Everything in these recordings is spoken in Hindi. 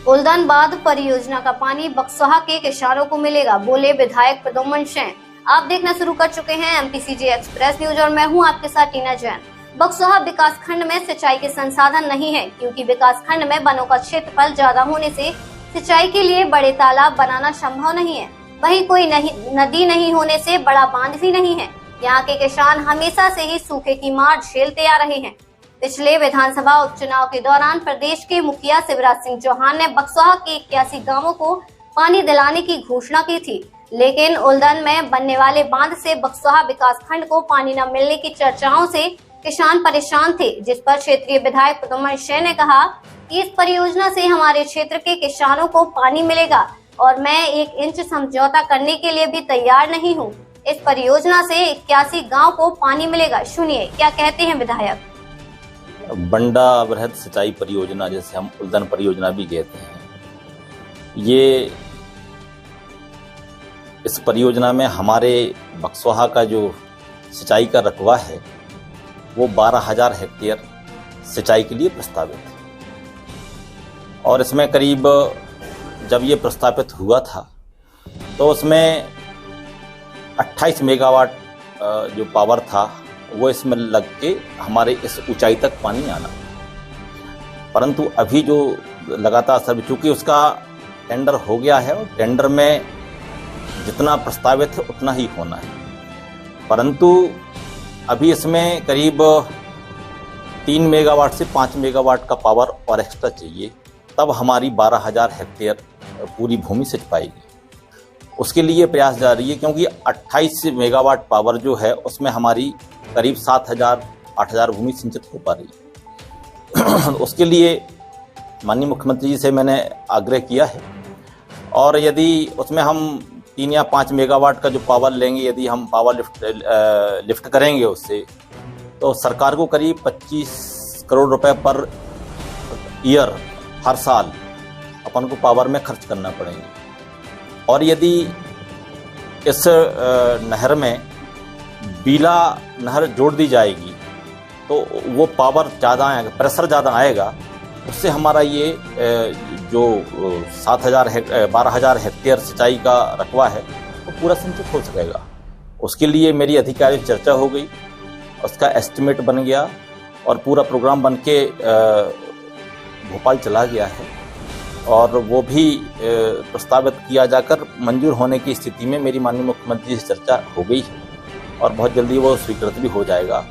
उल्दन बांध परियोजना का पानी बक्सवाहा के किसानों को मिलेगा, बोले विधायक प्रद्युम्न सिंह। आप देखना शुरू कर चुके हैं एमपीसीजे एक्सप्रेस न्यूज और मैं हूं आपके साथ टीना जैन। बक्सवाहा विकास खंड में सिंचाई के संसाधन नहीं है, क्योंकि विकास खंड में वनों का क्षेत्रफल ज्यादा होने से सिंचाई के लिए बड़े तालाब बनाना संभव नहीं है। वहीं कोई नदी नहीं होने से बड़ा बांध भी नहीं है। यहाँ के किसान हमेशा से ही सूखे की मार झेलते आ रहे हैं। पिछले विधानसभा उपचुनाव के दौरान प्रदेश के मुखिया शिवराज सिंह चौहान ने बक्सवाहा के 81 गांवों को पानी दिलाने की घोषणा की थी, लेकिन उल्दन में बनने वाले बांध से बक्सवाहा विकास खंड को पानी न मिलने की चर्चाओं से किसान परेशान थे, जिस पर क्षेत्रीय विधायक प्रद्युम्न सिंह ने कहा कि इस परियोजना से हमारे क्षेत्र के किसानों को पानी मिलेगा और मैं 1 इंच समझौता करने के लिए भी तैयार नहीं हूँ। इस परियोजना से 81 गांव को पानी मिलेगा। सुनिए क्या कहते हैं विधायक। बंडा वृहद सिंचाई परियोजना, जैसे हम उल्दन परियोजना भी कहते हैं, ये इस परियोजना में हमारे बक्सवाहा का जो सिंचाई का रकबा है वो 12,000 हेक्टेयर सिंचाई के लिए प्रस्तावित है। और इसमें करीब जब ये प्रस्तावित हुआ था तो उसमें 28 मेगावाट जो पावर था वो इसमें लग के हमारे इस ऊंचाई तक पानी आना। परंतु अभी जो लगातार सर्वे, चूंकि उसका टेंडर हो गया है और टेंडर में जितना प्रस्तावित है उतना ही होना है, परंतु अभी इसमें करीब 3 मेगावाट से 5 मेगावाट का पावर और एक्स्ट्रा चाहिए, तब हमारी 12,000 हेक्टेयर पूरी भूमि सिंच पाएगी। उसके लिए प्रयास जारी है, क्योंकि 28 मेगावाट पावर जो है उसमें हमारी करीब 7,000-8,000 भूमि सिंचित हो पा रही है। उसके लिए माननीय मुख्यमंत्री जी से मैंने आग्रह किया है, और यदि उसमें हम 3 या 5 मेगावाट का जो पावर लेंगे, यदि हम पावर लिफ्ट करेंगे उससे, तो सरकार को करीब 25 करोड़ रुपए पर ईयर हर साल अपन को पावर में खर्च करना पड़ेंगे। और यदि इस नहर में बीला नहर जोड़ दी जाएगी तो वो पावर ज़्यादा आएगा, प्रेशर ज़्यादा आएगा, उससे हमारा ये जो 12,000 हेक्टेयर सिंचाई का रकबा है वो पूरा सिंचित हो सकेगा। उसके लिए मेरी अधिकारियों से चर्चा हो गई, उसका एस्टिमेट बन गया और पूरा प्रोग्राम बन के भोपाल चला गया है, और वो भी प्रस्तावित किया जाकर मंजूर होने की स्थिति में मेरी माननीय मुख्यमंत्री से चर्चा हो गई है, और बहुत जल्दी वो स्वीकृत भी हो जाएगा,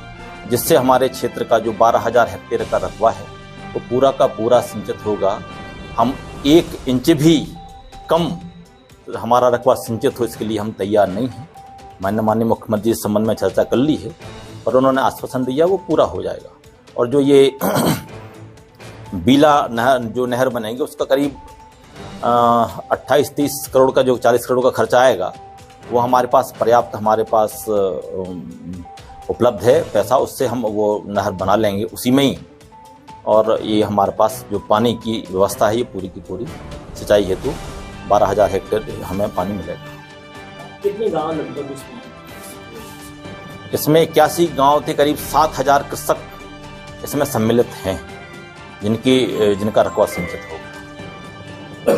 जिससे हमारे क्षेत्र का जो 12,000 हेक्टेयर का रकबा है वो पूरा का पूरा सिंचित होगा। हम 1 इंच भी कम हमारा रकबा सिंचित हो, इसके लिए हम तैयार नहीं हैं। मैंने माननीय मुख्यमंत्री इस संबंध में चर्चा कर ली है और उन्होंने आश्वासन दिया वो पूरा हो जाएगा। और जो ये बीला नहर बनेगी उसका करीब 28-30 करोड़ का, जो 40 करोड़ का खर्चा आएगा, वो हमारे पास पर्याप्त, हमारे पास उपलब्ध है पैसा, उससे हम वो नहर बना लेंगे उसी में ही। और ये हमारे पास जो पानी की व्यवस्था है ये पूरी की पूरी सिंचाई हेतु 12,000 हेक्टेयर हमें पानी मिलेगा। कितने गाँव लगभग इसमें 81 गाँव थे, करीब 7,000 कृषक इसमें सम्मिलित हैं, जिनका रकबा सिंचित होगा।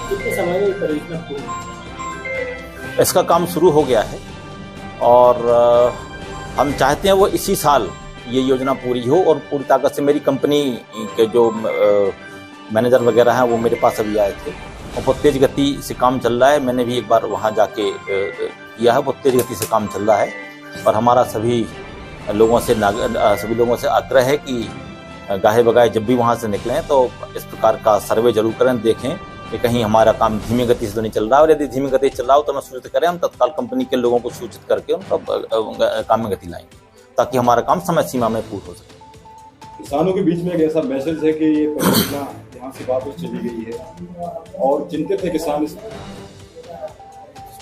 कितने समय में परियोजना पूरी? इसका काम शुरू हो गया है और हम चाहते हैं वो इसी साल ये योजना पूरी हो, और पूरी ताकत से मेरी कंपनी के जो मैनेजर वगैरह हैं वो मेरे पास अभी आए थे, और बहुत तेज़ गति से काम चल रहा है। मैंने भी एक बार वहाँ जाके किया है, बहुत तेज़ गति से काम चल रहा है, और हमारा सभी लोगों से आग्रह है कि गाहे बगाहे जब भी वहाँ से निकलें तो इस प्रकार का सर्वे जरूर करें, देखें कि कहीं हमारा काम धीमी गति से तो नहीं चल रहा है, और यदि धीमी गति से चल रहा हो तो मैं सूचित करें, हम तत्काल कंपनी के लोगों को सूचित करके उनका काम में गति लाएंगे, ताकि हमारा काम समय सीमा में पूर्ण हो सके। किसानों के बीच में एक ऐसा मैसेज है कि ये परियोजना यहाँ से वापस चली गई है और चिंतित है किसान।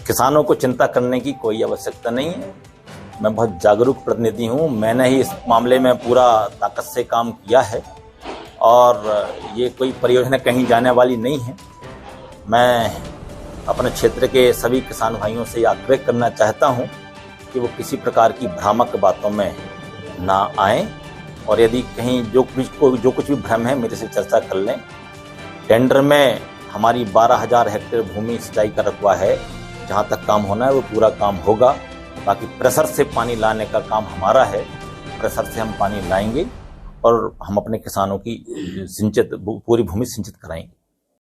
किसानों को चिंता करने की कोई आवश्यकता नहीं है। मैं बहुत जागरूक प्रतिनिधि हूँ, मैंने ही इस मामले में पूरा ताकत से काम किया है, और ये कोई परियोजना कहीं जाने वाली नहीं है। मैं अपने क्षेत्र के सभी किसान भाइयों से आग्रह करना चाहता हूं कि वो किसी प्रकार की भ्रामक बातों में ना आएं, और यदि कहीं जो कुछ भी भ्रम है मेरे से चर्चा कर लें। टेंडर में हमारी 12,000 हेक्टेयर भूमि सिंचाई का रकबा है। जहां तक काम होना है वो पूरा काम होगा। बाकी प्रेशर से पानी लाने का काम हमारा है। प्रेशर से हम पानी लाएंगे और हम अपने किसानों की सिंचित पूरी भूमि सिंचित कराएंगे।